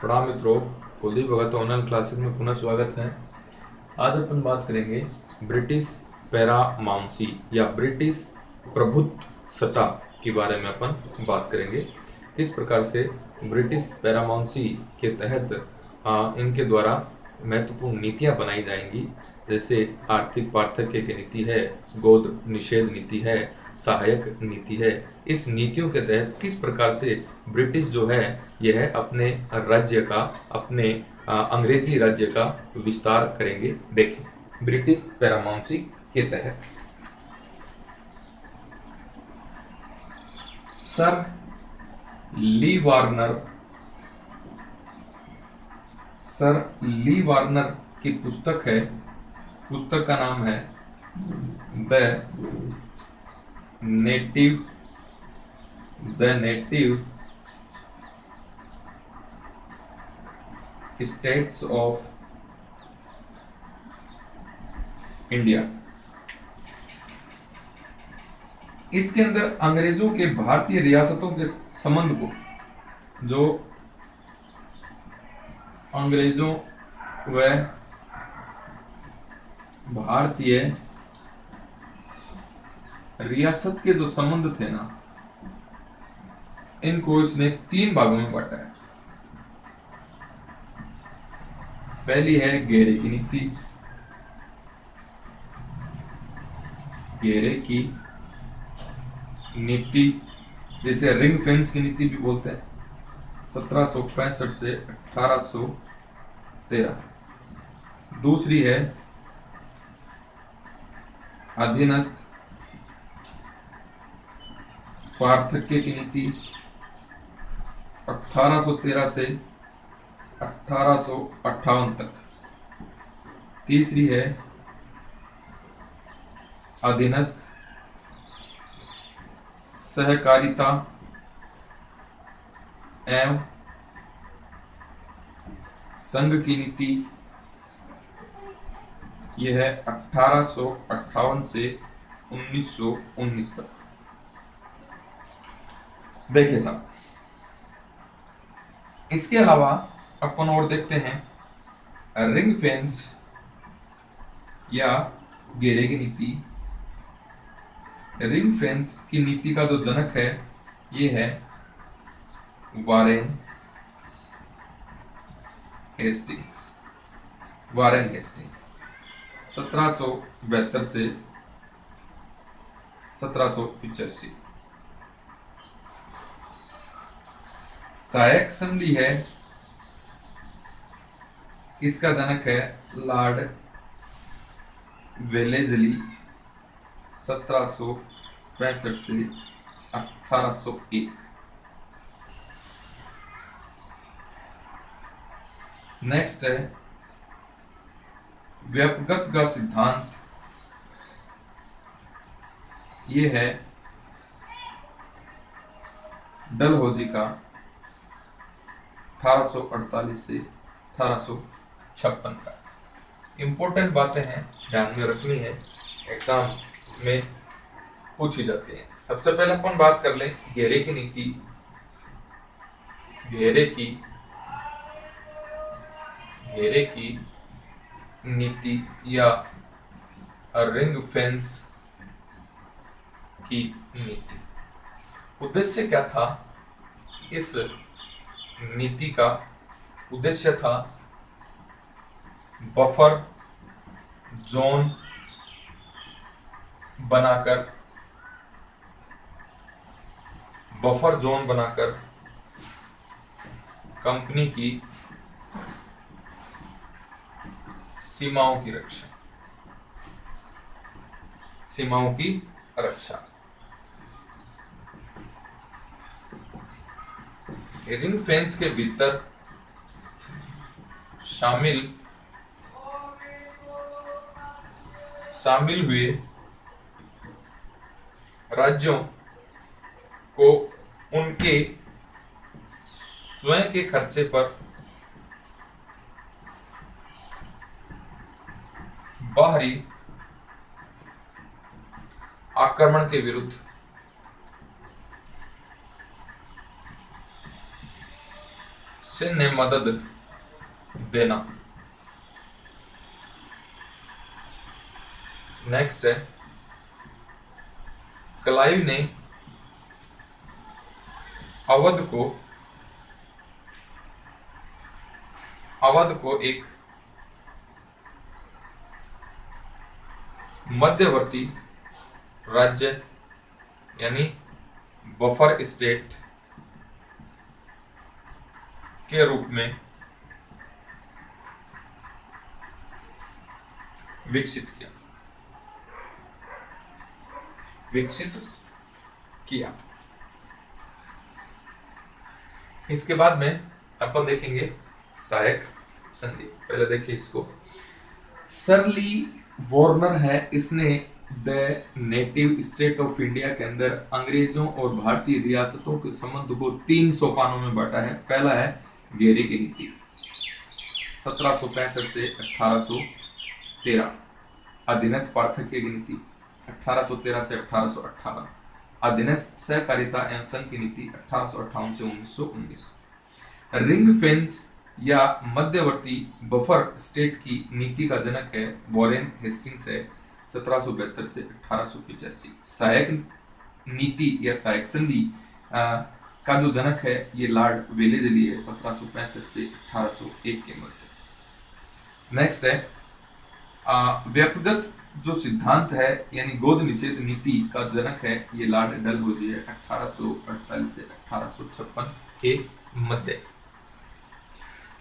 प्रणाम मित्रों, कुलदीप भगत online classes में पुनः स्वागत है। आज अपन बात करेंगे ब्रिटिश पैरामाउंसी या ब्रिटिश प्रभुत्वसत्ता के बारे में अपन बात करेंगे। किस प्रकार से ब्रिटिश पैरामाउंसी के तहत इनके द्वारा महत्वपूर्ण नीतियां बनाई जाएंगी, जैसे आर्थिक पार्थक्य की नीति है, गोद निषेध नीति है, सहायक नीति है। इस नीतियों के तहत किस प्रकार से ब्रिटिश जो है यह अपने राज्य का, अपने अंग्रेजी राज्य का विस्तार करेंगे। देखें, ब्रिटिश पैरामाउंसी के तहत सर ली वार्नर की पुस्तक है। पुस्तक का नाम है the native states of India. इसके अंदर अंग्रेजों के भारतीय रियासतों के संबंध को, जो अंग्रेजों व भारतीय रियासत के जो संबंध थे ना, इनको इसने 3 भागों में बांटा है। पहली है घेरे की नीति। घेरे की नीति जिसे रिंग फेंस की नीति भी बोलते हैं, 1765 से 1813। दूसरी है अधीनस्थ पार्थक्य की नीति, 1813 से 1858 तक। तीसरी है अधीनस्थ सहकारिता एवं संघ की नीति, यह है 1858 से 1919 तक। देखिए साहब, इसके अलावा अपन और देखते हैं रिंग फेंस या घेरे की नीति। रिंग फेंस की नीति का जो जनक है ये है वारेन हेस्टिंग्स। 1772 से 1785। सहायक संधि है, इसका जनक है लॉर्ड वेलेजली, 1765 से 1801। नेक्स्ट है व्यापकता का सिद्धांत। ये है डलहौजी का, 1848 से 1856 का। इंपॉर्टेंट बातें हैं, ध्यान में रखनी है, एग्जाम में पूछी जाती है। सबसे पहले अपन बात कर लें घेरे की नीति। घेरे की नीति या रिंग फेंस की नीति। उद्देश्य क्या था? इस नीति का उद्देश्य था बफर जोन बनाकर कंपनी की सीमाओं की रक्षा। रिंग फेंस के भीतर शामिल हुए राज्यों को उनके स्वयं के खर्चे पर बाहरी आक्रमण के विरुद्ध सैन्य मदद देना। नेक्स्ट है, क्लाइव ने अवध को एक मध्यवर्ती राज्य यानी बफर स्टेट के रूप में विकसित किया। इसके बाद में अपन देखेंगे सहायक संधि। पहले देखिए इसको, सरली वॉर्नर है, इसने the native state of India के अंदर अंग्रेजों और भारतीय रियासतों के संबंध को 3 सोपानों में बांटा है। पहला है घेरे की नीति 1765 से 1813, अधीनस्थ पार्थक्य की नीति 1813 से 1818, अधीनस्थ सहकारिता एवं संघ की नीति 1858 से 1919। रिंग फेंस या मध्यवर्ती बफर स्टेट की नीति का जनक है वॉरेन हेस्टिंग्स है, 1772 से 1885। सहायक नीति या सहायक संधि का जो जनक है ये लॉर्ड वेलेस्ली है, 1765 से 1801 के मध्य। नेक्स्ट है व्यक्तिगत जो सिद्धांत है यानी गोद निषेध नीति का जनक है ये लॉर्ड डलहौजी है, 1848 से 1856 के मध्य।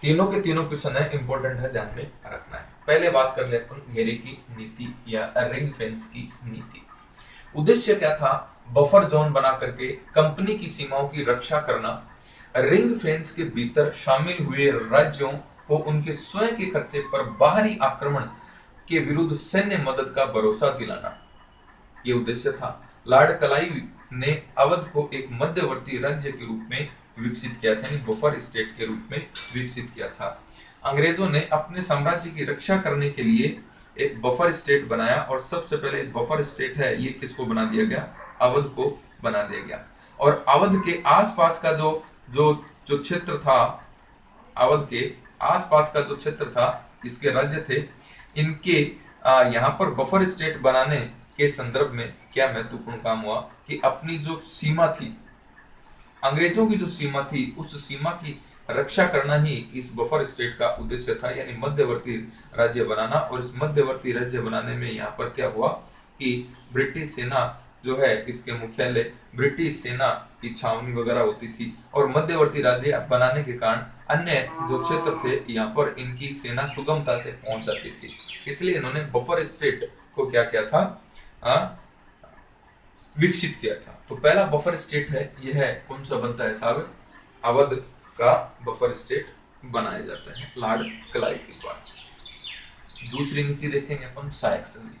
तीनों के तीनों क्वेश्चन है, इंपॉर्टेंट है, ध्यान में रखना है। पहले बात कर लेते हैं घेरे की नीति या रिंग फेंस की नीति। उद्देश्य क्या था? बफर जोन बना करके कंपनी की सीमाओं की रक्षा करना, रिंग फेंस के भीतर शामिल हुए राज्यों को उनके स्वयं के खर्चे पर बाहरी आक्रमण के विरुद्ध सैन्य मदद का भरोसा दिलाना, ये उद्देश्य था। लॉर्ड क्लाइव ने अवध को एक मध्यवर्ती राज्य के रूप में विकसित किया था, बफर स्टेट के रूप में विकसित किया था। अंग्रेजों ने अपने साम्राज्य की रक्षा करने के लिए एक बफर स्टेट बनाया और सबसे पहले एक बफर स्टेट है ये किसको बना दिया गया? अवध को बना दिया गया। और अवध के आसपास का जो क्षेत्र था, अवध के आसपास का जो क्षेत्र था, इसके राज्य थे, इनके यहाँ पर बफर स्टेट बनाने के संदर्भ में क्या महत्वपूर्ण काम हुआ कि अपनी जो सीमा थी, अंग्रेजों की जो सीमा थी, उस सीमा की रक्षा करना ही इस बफर स्टेट का उद्देश्य था, यानी मध्यवर्ती राज्य बनाना। और इस मध्यवर्ती राज्य बनाने में यहाँ पर क्या हुआ कि ब्रिटिश सेना जो है, इसके मुख्यालय ब्रिटिश सेना की छावनी वगैरह होती थी, और मध्यवर्ती राज्य बनाने के कारण अन्य जो क्षेत्र थे यहाँ पर इनकी सेना सुगमता से पहुंच जाती थी। इसलिए इन्होंने बफर स्टेट को क्या किया था? विकसित किया था। तो पहला बफर स्टेट है, यह है कौन सा बनता है साहब? अवध का बफर स्टेट बनाया जाता है लॉर्ड क्लाइव के द्वारा। दूसरी नीति देखेंगे अपन सहायक संधि।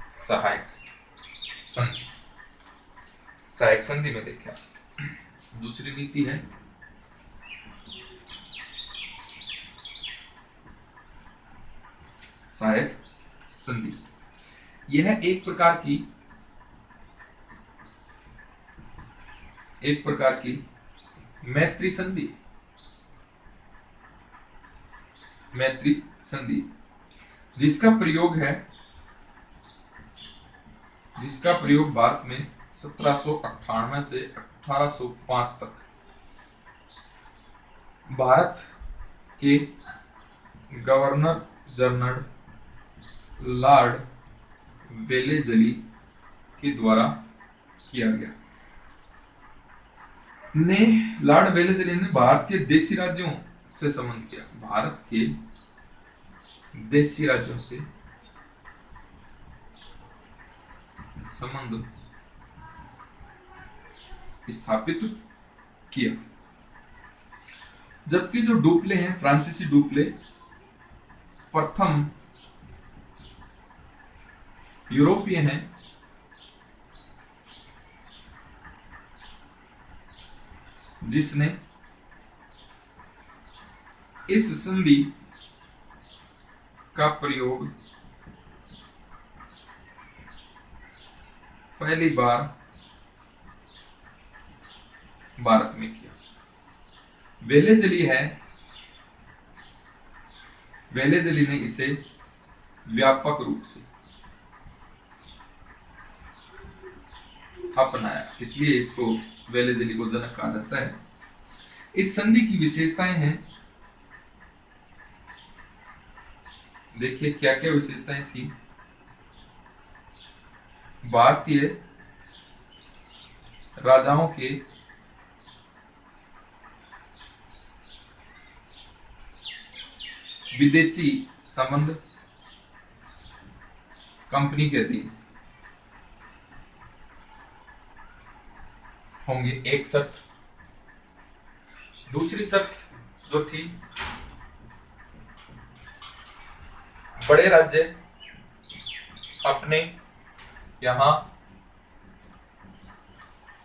सहायक संधि, सहायक संधि में देखा दूसरी नीति है सहायक संधि। यह एक प्रकार की मैत्री संधि, जिसका प्रयोग भारत में 1798 से 1805 तक भारत के गवर्नर जनरल लॉर्ड वेलेस्ली के द्वारा किया गया। लॉर्ड वेलेस्ली ने भारत के देशी राज्यों से संबंध किया, भारत के देशी राज्यों से संबंध स्थापित किया। जबकि जो डुप्ले हैं, फ्रांसीसी डुप्ले प्रथम यूरोपीय हैं जिसने इस संधि का प्रयोग पहली बार भारत में किया। वेलेज़ली है, वेलेज़ली ने इसे व्यापक रूप से अपनाया, इसलिए इसको वेलेज़ली को जनक कहा जाता है। इस संधि की विशेषताएं हैं, देखिए क्या क्या विशेषताएं थी। भारतीय राजाओं के विदेशी संबंध कंपनी के अधीन होंगे, एक शर्त। दूसरी शर्त जो थी, बड़े राज्य अपने यहां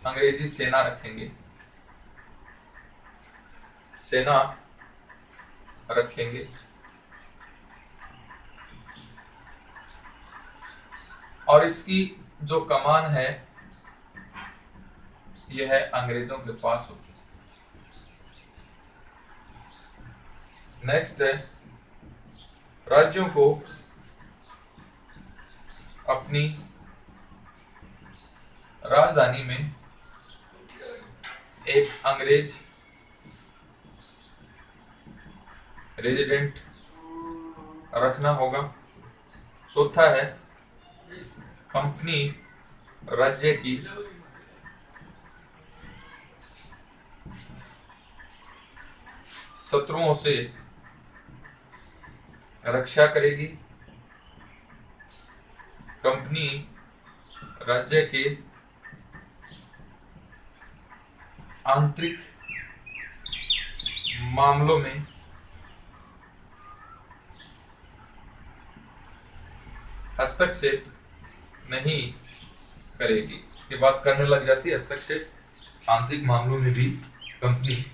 अंग्रेजी सेना रखेंगे, सेना रखेंगे और इसकी जो कमान है यह अंग्रेजों के पास होगी। नेक्स्ट है, राज्यों को अपनी राजधानी में एक अंग्रेज रेजिडेंट रखना होगा। चौथा है, कंपनी राज्य की शत्रुओं से रक्षा करेगी। कंपनी राज्य के आंतरिक मामलों में हस्तक्षेप नहीं करेगी। इसके बाद करने लग जाती है हस्तक्षेप आंतरिक मामलों में भी कंपनी।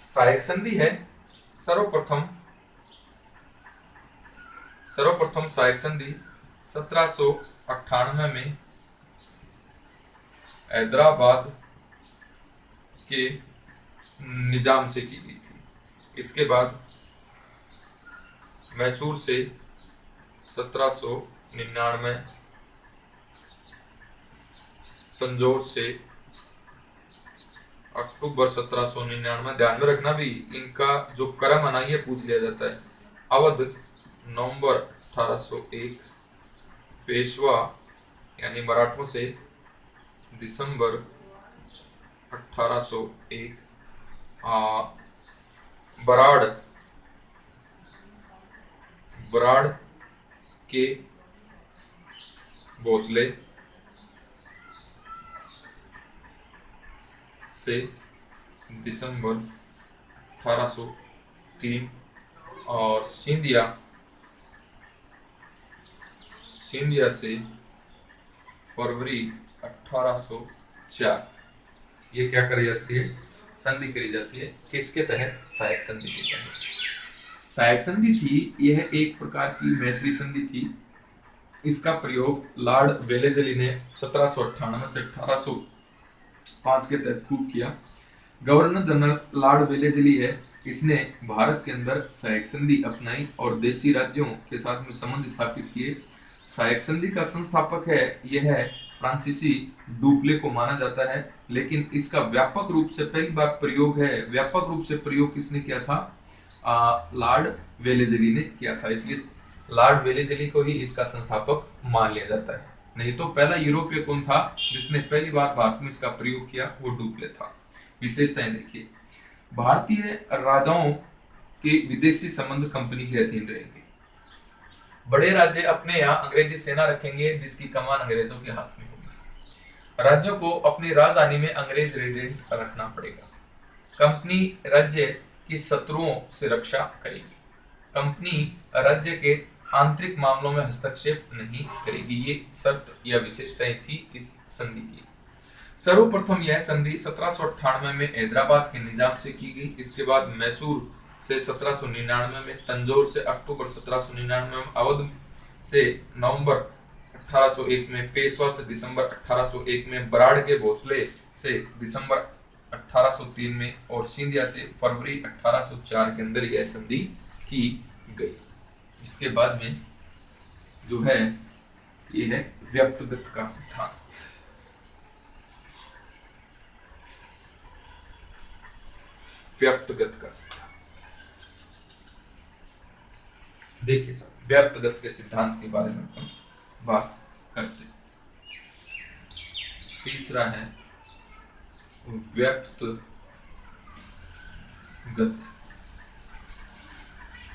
सहायक संधि है, सर्वप्रथम सहायक संधि 1798 में हैदराबाद के निजाम से की गई थी। इसके बाद मैसूर से 1799, तंजौर से अक्टूबर 1799। ध्यान में रखना भी, इनका जो क्रम है ना ये पूछ लिया जाता है। अवध नवंबर 1801, पेशवा यानी मराठों से दिसंबर 1801, बराड़ के भोसले से दिसंबर 1803 और सिंधिया से फरवरी 1804। ये क्या करी जाती है, संधि करी जाती है। किसके तहत? सहायक संधि के तहत। सहायक संधि थी, यह एक प्रकार की मैत्री संधि थी। इसका प्रयोग लॉर्ड वेलेज़ली ने 1798 से 1805 के तहत खूब किया। गवर्नर जनरल लॉर्ड वेलेज़ली है, इसने भारत के अंदर सहायक संधि अपनाई और देशी राज्यों के साथ में संबंध स्थापित किए। सहायक संधि का संस्थापक है, यह है फ्रांसीसी डुप्ले को माना जाता है, लेकिन इसका व्यापक रूप से पहली बार प्रयोग है। व्यापक रूप से प्रयोग किसने किया था? लॉर्ड वेलेज़ली ने किया था, इसलिए लॉर्ड वेलेज़ली को ही इसका संस्थापक मान लिया जाता है। नहीं तो पहला यूरोपीय कौन था जिसने पहली बार भारत में इसका प्रयोग किया? वो डुप्ले था। विशेषताएं देखिए, भारतीय राजाओं के विदेशी संबंध कंपनी के अधीन रहेंगे। बड़े राज्य अपने यहाँ अंग्रेजी सेना रखेंगे जिसकी कमान अंग्रेजों के हाथ में होगी। राज्यों को अपनी राजधानी में अंग्रेज रेजिडेंट रखना पड़ेगा। कंपनी राज्य की शत्रुओं से रक्षा करेगी। कंपनी राज्य के आंतरिक मामलों में हस्तक्षेप नहीं करेगी। ये शर्त या विशेषताएं थी इस संधि की। सर्वप्रथम यह संधि 1798 में हैदराबाद के निजाम से की गई। इसके बाद मैसूर से 1799 में, तंजौर से अक्टूबर 1799 में, अवध से नवंबर 1801 में, पेशवा से दिसंबर 1801 में, बराड़ के भोसले से दिसंबर 1803 में और सिंधिया से फरवरी 1804 के अंदर यह संधि की गई। इसके बाद में जो है ये है व्यक्तिगत का सिद्धांत। व्यक्तिगत का सिद्धांत देखिए साहब, व्यक्तिगत के सिद्धांत के बारे में हम बात करते हैं। तीसरा है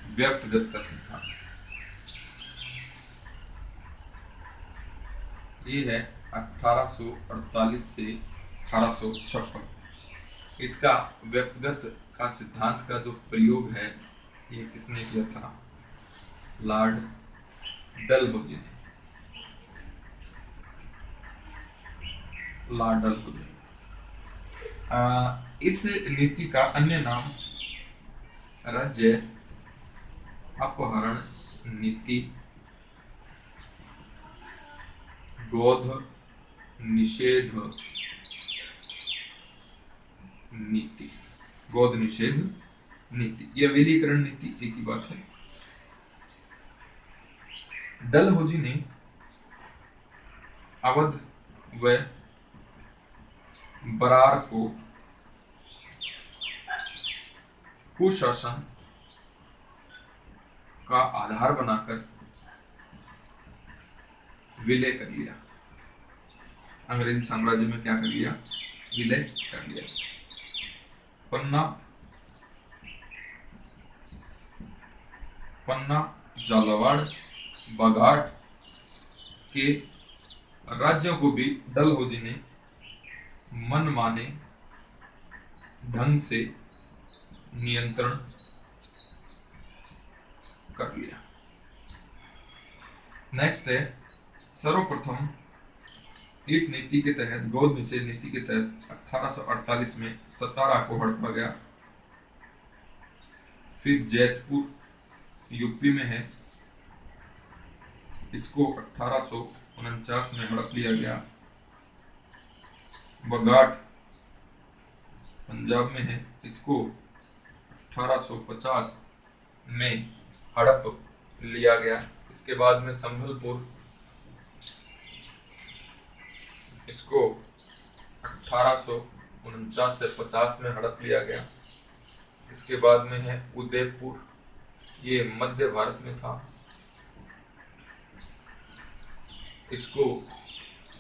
व्यक्तिगत का सिद्धांत। ये है 1848 से 1856। इसका व्यक्तिगत का सिद्धांत का जो प्रयोग है ये किसने किया था? लॉर्ड डलहौजी ने। लॉर्ड डलहौजी। इस नीति का अन्य नाम राज्य अपहरण नीति, गोद निषेध नीति, गोद निषेध नीति, यह विलीकरण नीति एक ही बात है। डलहौजी ने अवध व बरार को कुशासन का आधार बनाकर विलय कर लिया। अंग्रेजी साम्राज्य में क्या कर लिया? विलय कर लिया। पन्ना, झालावाड़, बागाट के राज्यों को भी डलहौजी ने मनमाने ढंग से नियंत्रण कर लिया। नेक्स्ट है, सर्वप्रथम इस नीति के तहत, गोद निषेध नीति के तहत 1848 में सतारा को हड़पा गया। फिर जैतपुर यूपी में है, इसको 1849 में हड़प लिया गया। बगाट पंजाब में है, इसको 1850 में हड़प लिया गया। इसके बाद में संभलपुर, इसको 1849 से 50 में हड़प लिया गया। इसके बाद में है उदयपुर, ये मध्य भारत में था, इसको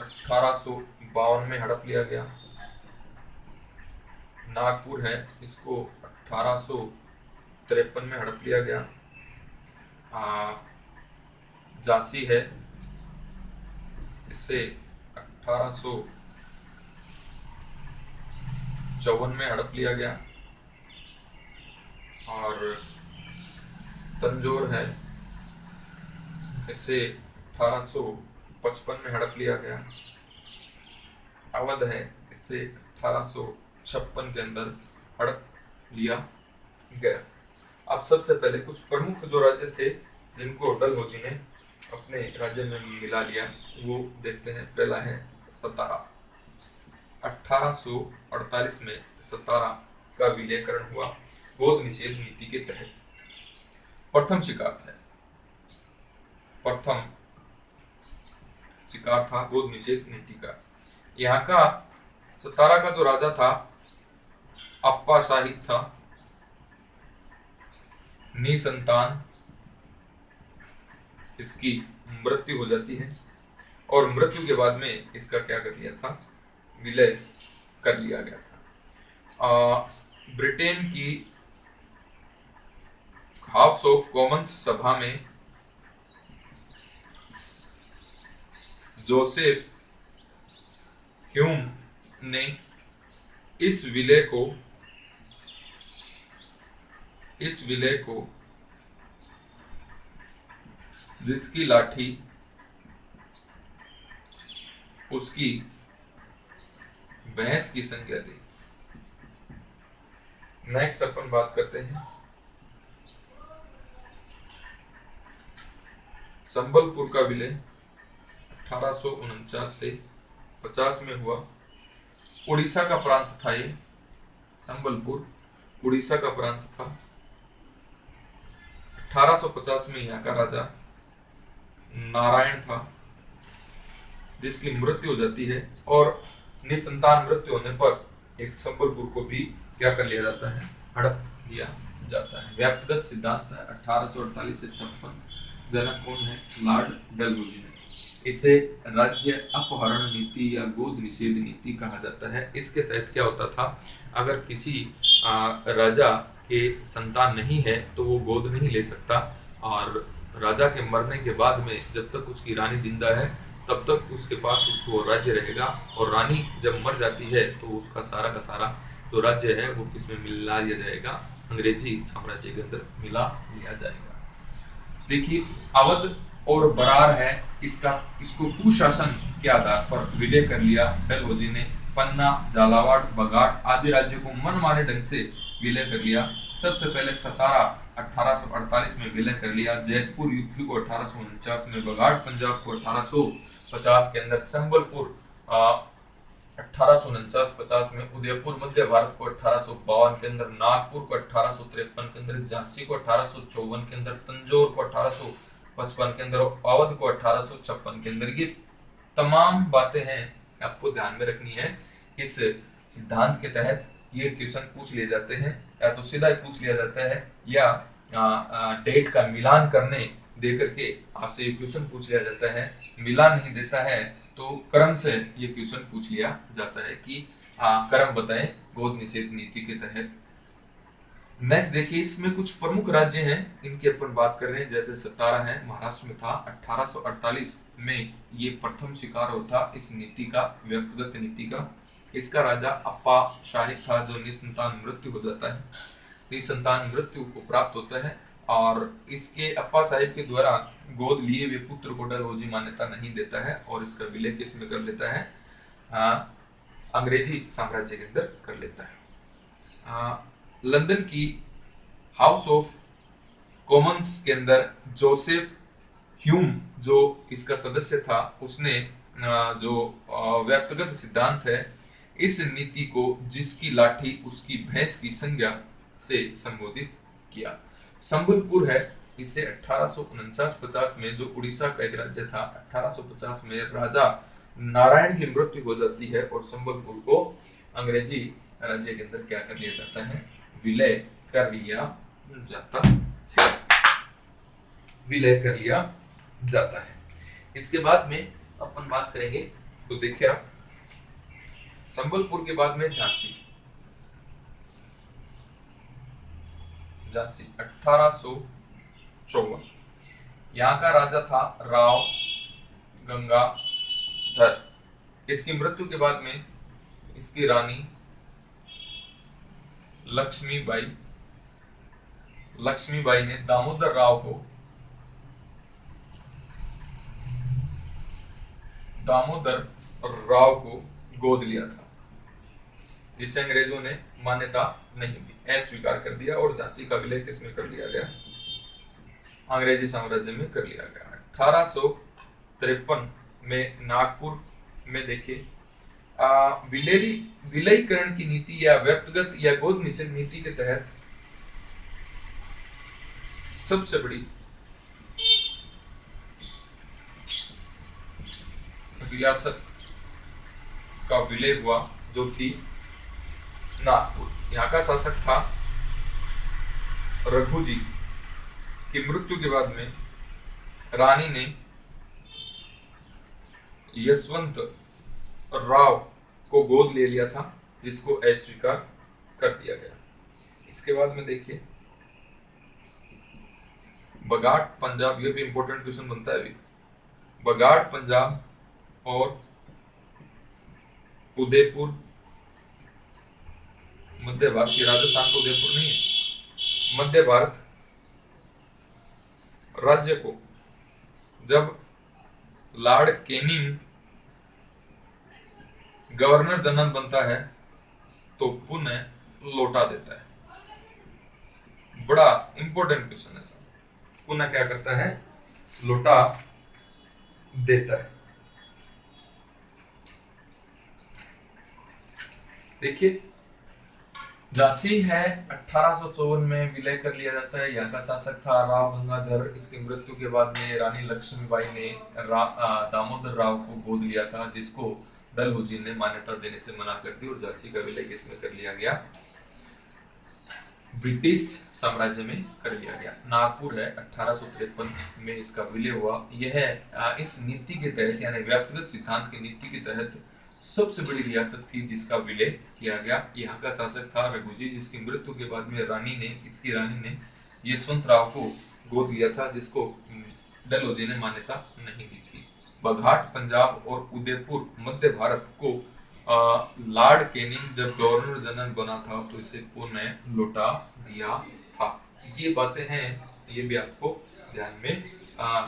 1852 में हड़प लिया गया। नागपुर है, इसको 1853 में हड़प लिया गया। झांसी है, इससे 1854 में हड़प लिया गया। और तंजौर है, इससे 1855 में हड़प लिया गया। अवध है, इससे 1856 के अंदर हड़प लिया गया। अब सबसे पहले कुछ प्रमुख जो राज्य थे जिनको डलहौजी ने अपने राज्य में मिला लिया वो देखते हैं। पहला है सतारा। 1848 में सतारा का विलयकरण हुआ गोद निषेध नीति के तहत। प्रथम शिकार था गोद निषेध नीति का। यहाँ का सतारा का जो राजा था अप्पा शाहिद था, निसंतान, इसकी मृत्यु हो जाती है और मृत्यु के बाद में इसका क्या कर लिया था? विलय कर लिया गया था। ब्रिटेन की हाउस ऑफ कॉमन्स सभा में जोसेफ ह्यूम ने इस विलय को जिसकी लाठी उसकी भैंस की संज्ञा दी। नेक्स्ट अपन बात करते हैं संबलपुर का विलय 1849 से 50 में हुआ। उड़ीसा का प्रांत था ये, संबलपुर उड़ीसा का प्रांत था। 1850 में यहाँ का राजा नारायण था, जिसकी मृत्यु हो जाती है और निसंतान मृत्यु होने पर इस संबलपुर को भी क्या कर लिया जाता है, हड़प लिया जाता है। व्यक्तिगत सिद्धांत है 1848 से 56। जनक कौन है, लॉर्ड डलहौजी ने। इसे राज्य अपहरण नीति या गोद निषेध नीति कहा जाता है। इसके तहत क्या होता था, अगर किसी राजा के संतान नहीं है तो वो गोद नहीं ले सकता, और राजा के मरने के बाद में जब तक उसकी रानी जिंदा है तब तक उसके पास उसको राज्य रहेगा, और रानी जब मर जाती है तो उसका सारा का सारा जो राज्य है वो किस में मिला लिया जाएगा, अंग्रेजी साम्राज्य के अंदर मिला लिया जाएगा। देखिए अवध और बरार है, इसको कुशासन के आधार पर विलय कर लिया डलहौजी ने। पन्ना, झालावाड़, बघाट आदि राज्यों को मनमाने ढंग से विलय कर लिया। सबसे पहले सतारा 1848 में विलय कर लिया। जैतपुर यूपी को 1849 में, बघाट पंजाब को 1850 के अंदर, संबलपुर 1849-50 में, उदयपुर मध्य भारत को 1852 के अंदर, नागपुर को 1853 के अंदर, झांसी को 1854 के अंदर, तंजौर को 1855 के अंदर, अवध को 1856 के अंदर। ये तमाम बातें हैं आपको ध्यान में रखनी है। इस सिद्धांत के तहत ये क्वेश्चन पूछ लिए जाते हैं, या तो सीधा ही पूछ लिया जाता है या डेट का मिलान करने दे करके आपसे ये क्वेश्चन पूछ लिया जाता है। मिलान नहीं देता है तो क्रम से ये क्वेश्चन पूछ लिया जाता है कि क्रम बताएं गोद निषेध नीति के तहत। नेक्स्ट देखिए, इसमें कुछ प्रमुख राज्य हैं, इनकी अपन बात कर रहे हैं। जैसे सतारा है, महाराष्ट्र में था। 1848 में ये प्रथम शिकार होता इस नीति का, व्यक्तिगत नीति का। इसका राजा अप्पा शाहिद था, जो निसंतान मृत्यु हो जाता है, निसंतान मृत्यु को प्राप्त होता है, और इसके अप्पा साहिब के द्वारा गोद लिए हुए पुत्र को डलहौजी मान्यता नहीं देता है, और इसका विलय किस में कर लेता है, अंग्रेजी साम्राज्य के अंदर कर लेता है। लंदन की हाउस ऑफ कॉमन्स के अंदर जोसेफ ह्यूम जो इसका सदस्य था, उसने जो व्यक्तिगत सिद्धांत है, इस नीति को जिसकी लाठी उसकी भैंस की संज्ञा से संबोधित किया। संबलपुर है, इसे 1849-50 में, जो उड़ीसा का एक राज्य था, 1850 में राजा नारायण की मृत्यु हो जाती है, और संबलपुर को अंग्रेजी राज्य के अंदर क्या कर लिया जाता है, विलय कर लिया जाता है, विलय कर लिया जाता है। इसके बाद में अपन बात करेंगे तो देखिए आप, संबलपुर के बाद में झांसी, झांसी 1854, यहाँ का राजा था राव गंगाधर। इसकी मृत्यु के बाद में इसकी रानी लक्ष्मीबाई ने दामोदर राव को गोद लिया था, जिससे अंग्रेजों ने मान्यता नहीं दी, अस्वीकार कर दिया, और झांसी का विलय किसमें कर लिया गया, अंग्रेजी साम्राज्य में कर लिया गया। 1853 में नागपुर में देखिए, विलयीकरण की नीति या व्यक्तिगत या गोद निषेध नीति के तहत सबसे बड़ी रियासत का विलय हुआ, जो थी नागपुर। यहाँ का शासक था रघुजी। की मृत्यु के बाद में रानी ने यशवंत राव को गोद ले लिया था, जिसको अस्वीकार कर दिया गया। इसके बाद में देखिए बघाट पंजाब, ये भी इंपॉर्टेंट क्वेश्चन बनता है अभी। बघाट पंजाब और उदयपुर मध्य भारत की, राजस्थान को उदयपुर नहीं है, मध्य भारत राज्य को जब लॉर्ड कैनिंग गवर्नर जनरल बनता है तो पुनः लौटा देता है। बड़ा इंपॉर्टेंट क्वेश्चन है। पुनः क्या करता है, लौटा देता है। देखिए, झांसी है 1854 में विलय कर लिया जाता है। यहाँ का शासक था राव गंगाधर। इसकी मृत्यु के बाद में रानी लक्ष्मीबाई ने दामोदर राव को गोद लिया था, जिसको डलहौजी ने मान्यता देने से मना कर दी और झांसी का विलय किसमें कर लिया गया? ब्रिटिश साम्राज्य में कर लिया गया। नागपुर है 1853 में इसका विलय हुआ। यह इस नीति के तहत यानी व्यक्तिगत सिद्धांत की नीति के तहत सबसे बड़ी रियासत थी जिसका विलय किया गया। यहाँ का शासक था रघुजी, जिसकी मृत्यु के बाद में इसकी रानी ने यशवंत राव को गोद लिया था, जिसको डलहौजी ने मान्यता नहीं दी थी। बघाट पंजाब और उदयपुर मध्य भारत को लॉर्ड कैनिंग जब गवर्नर जनरल बना था तो इसे पुनः लौटा दिया था। ये बातें हैं, ये भी आपको ध्यान में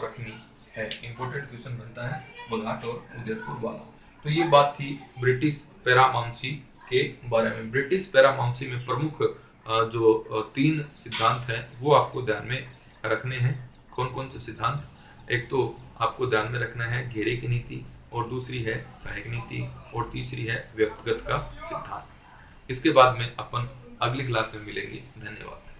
रखनी है। इंपॉर्टेंट क्वेश्चन बनता है बघाट और उदयपुर वाला। तो ये बात थी ब्रिटिश पैरामाउंसी के बारे में। ब्रिटिश पैरामाउंसी में प्रमुख जो 3 सिद्धांत हैं वो आपको ध्यान में रखने हैं। कौन कौन से सिद्धांत? एक तो आपको ध्यान में रखना है घेरे की नीति, और दूसरी है सहायक नीति, और तीसरी है व्यक्तिगत का सिद्धांत। इसके बाद में अपन अगली क्लास में मिलेंगे। धन्यवाद।